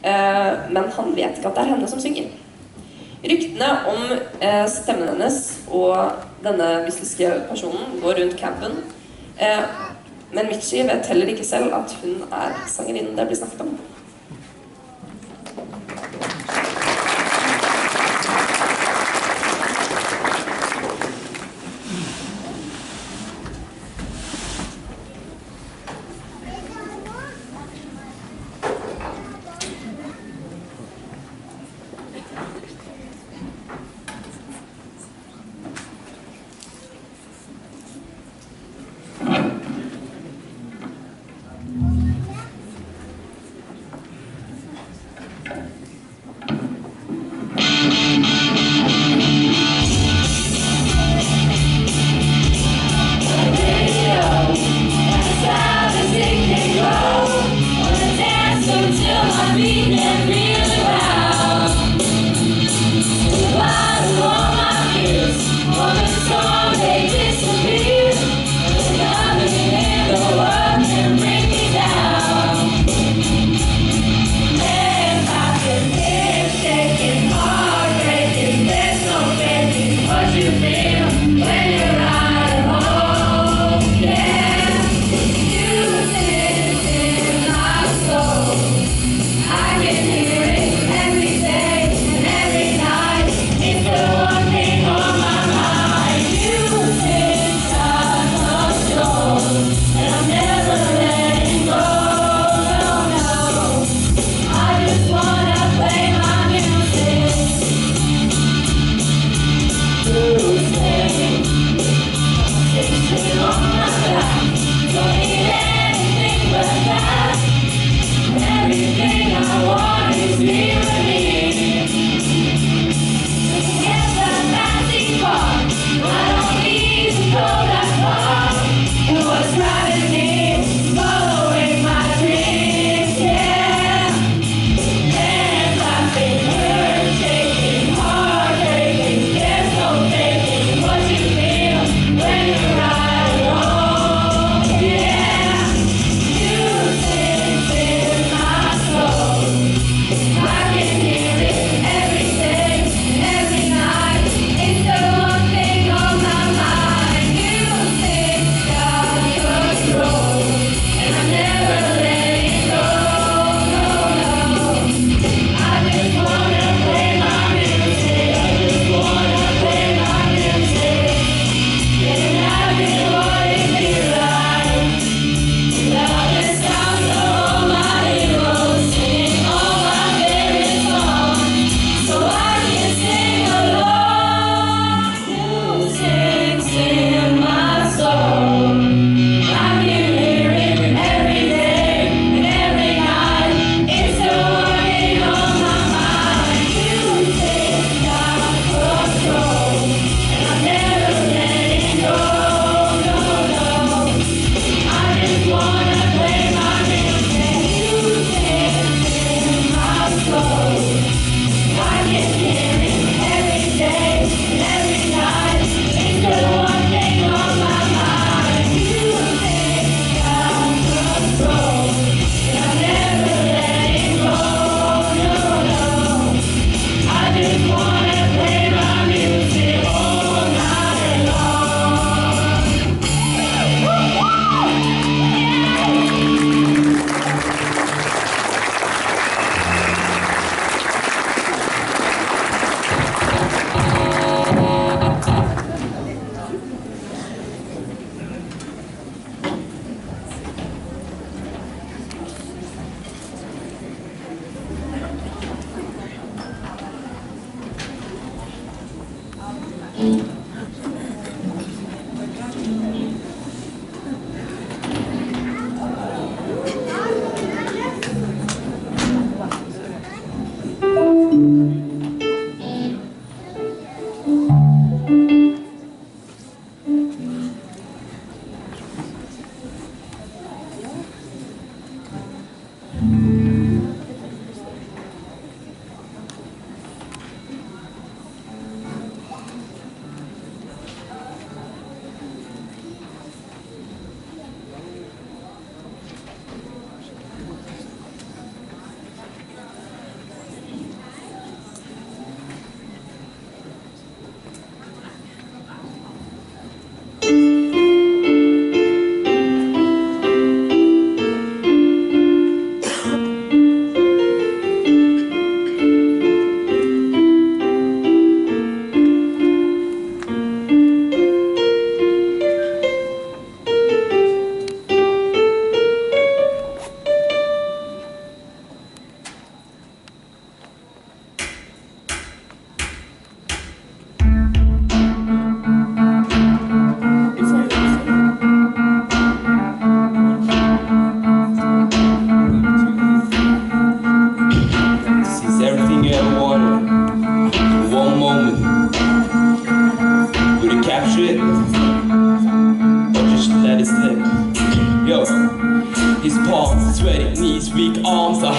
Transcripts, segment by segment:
men han vet ikke at det er henne som synger. Ryktene om stemmen hennes og denne mystiske personen går rundt campen, men Michi vet heller ikke selv at hun er sangerinnen det blir snakket om.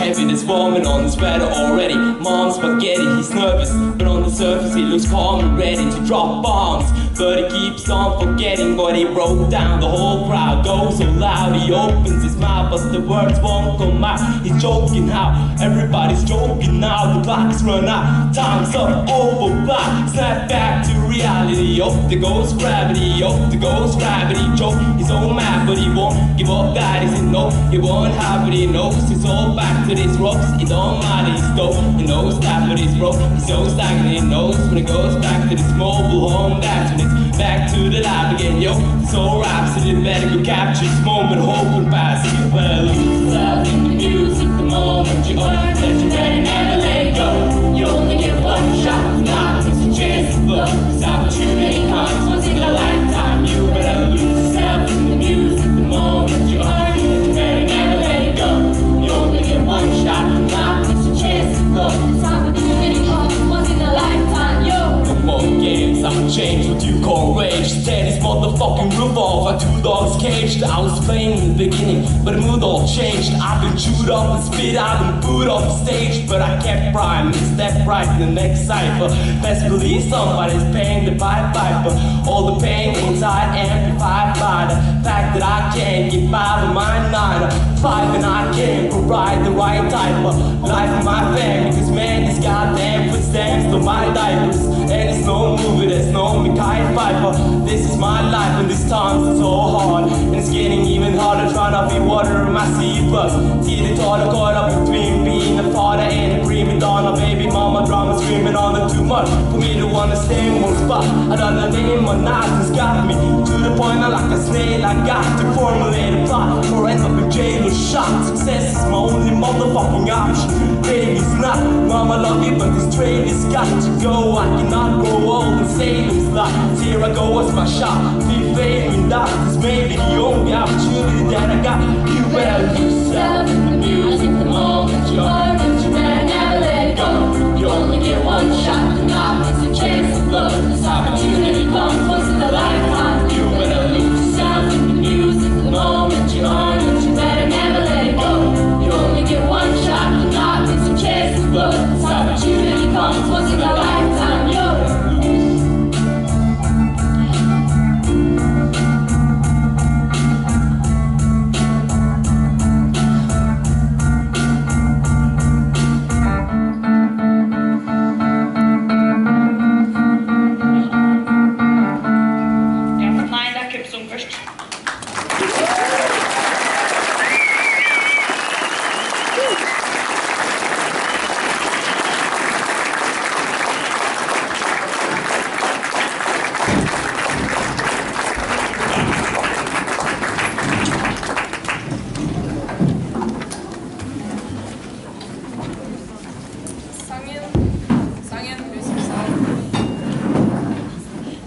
heavy, there's vomit on the sweater already. Mom's spaghetti, he's nervous, but on the surface he looks calm and ready to drop bombs. But he keeps on forgetting what he wrote down. The whole crowd goes so loud, he opens his mouth, but the words won't come out. He's joking how, everybody's joking now. The clock's run out, time's up, over, black. Snap back to reality, up the ghost gravity, up the ghost gravity. Joke, he's so mad, but he won't give up that. He said no, he won't have it, he knows. He's all back to these ropes, it don't matter, he's dope. He knows that, but he's broke, he's so stagnant. He knows when it goes back to this mobile home, that's when it's back to the lab again. Yo, this whole rhapsody better go capture this moment, hope and pass. Well, lose yourself in the music, the moment you earn that you better never let go. You only get one shot, not just a chance to blow. This opportunity comes once in a lifetime. You better lose yourself in the music, the moment you earn that you better never let go. You only get one shot, not just a chance to blow. This opportunity comes once in a lifetime. Yo, no more games, I'ma change what you call rage. Tear this motherfucking roof off, our two dogs caged. I was playing in the beginning, but the mood all changed. I've been chewed up and spit out and booed off the stage, but I kept rhyming, step right in the next cipher. Best believe somebody's paying the Pied Piper. All the pain inside amplified by the fact that I can't get by with my 9 to 5, and I can't provide the right type of life for my family. Cause man, these goddamn foot stamps on my diapers, and it's no movie that's no Mekhi Phifer. This is my life, and this time's so hard, and it's getting even harder trying to be water in my seed bus. See the daughter caught up between being a father and a prima donna. Baby mama drama screaming on it too much for me to understand one spot. Another name or not has got me to the point of like a snail. I got to formulate a plot or end up in jail or shot. Success is my only motherfucking option. Baby, it's not. Mama love you, but this train has got to go. I cannot grow old and say this life. Here I go, what's my shot? Be favoring doctors, maybe the only opportunity that I got. You better lose yourself in the music, the moment you earn it, you better never let go. You only get one shot, and not miss a chance to blow. This opportunity comes once in a lifetime. You better lose yourself in the music, the moment you earn it, you better never let go. You only get one shot, and not miss a chance to blow. This opportunity comes once in a lifetime. Yo.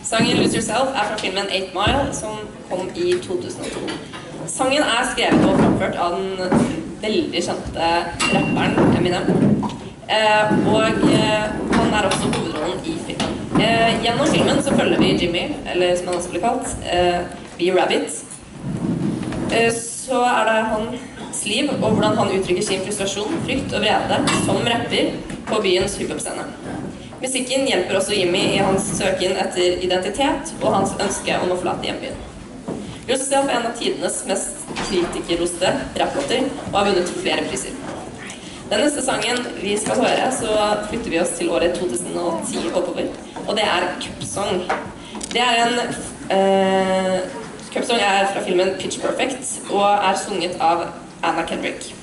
Sangen Lose Yourself er fra filmen 8 Mile, som kom i 2002. Sangen er skrevet og framført av den veldig kjente rapperen Eminem. Og han er også hovedrollen i filmen. Gjennom filmen så følger vi Jimmy, eller som han også blir kalt, B-Rabbit. Så er det hans liv, og hvordan han uttrykker sin frustrasjon, frykt og vrede som rapper på byens hiphop-scene. Musikken hjelper også Jimmy i hans søken etter identitet og hans ønske om å forlate hjembyen. Lose Yourself er en av tidenes mest kritikerroste rapplåter og har vunnet flere priser. Den neste sangen vi skal høre, så flytter vi oss til året 2010 oppover, og det er Cupsong. Det er en Cupsong er fra filmen Pitch Perfect og er sunget av Anna Kendrick.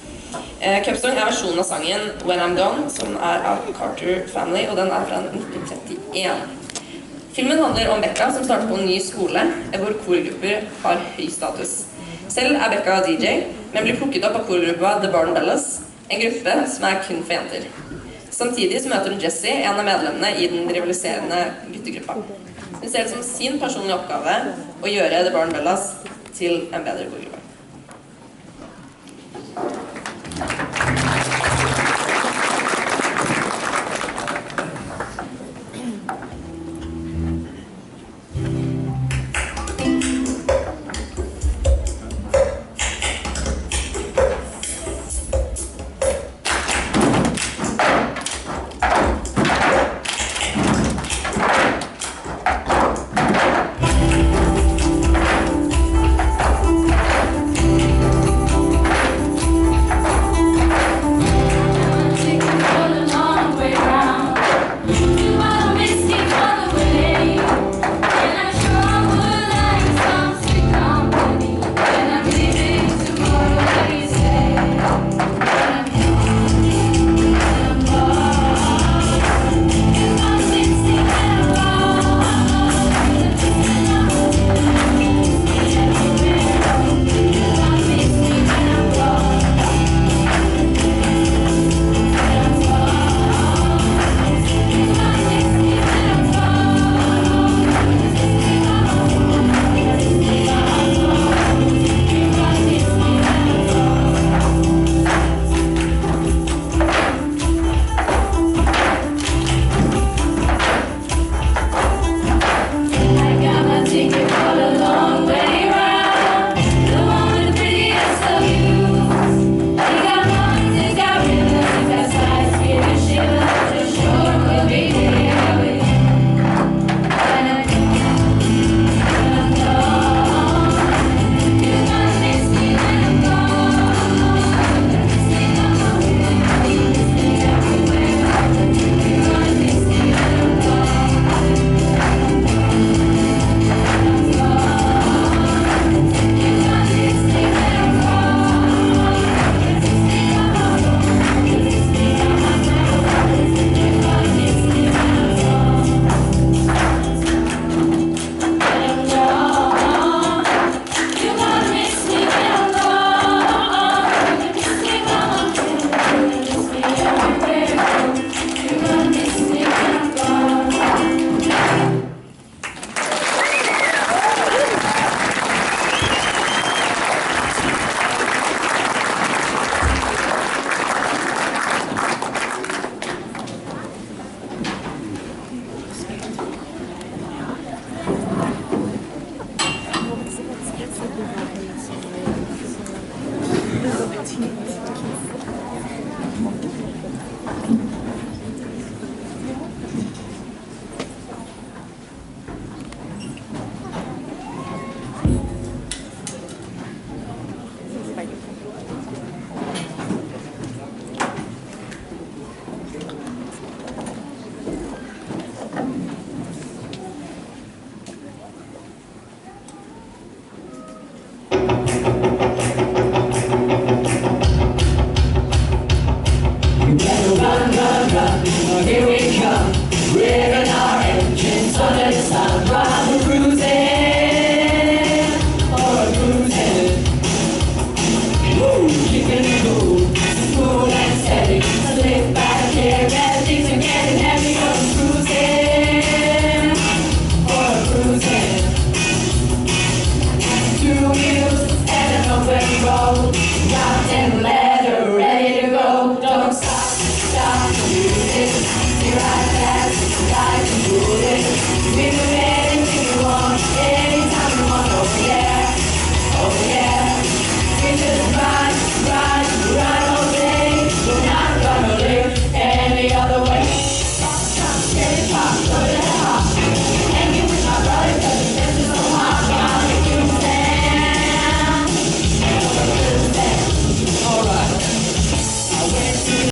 Cupsong er versjonen av sangen When I'm Gone, som er av Carter Family, og den er fra 1931. Filmen handler om Becca som starter på en ny skole, hvor korgrupper har høy status. Selv er Becca DJ, men blir plukket opp av korgruppa The Barn Bellas, en gruppe som er kun for jenter. Samtidig så møter hun Jessie, en av medlemmene i den rivaliserende guttegruppa. Hun ser det som sin personlige oppgave å gjøre The Barn Bellas til en bedre korgruppe.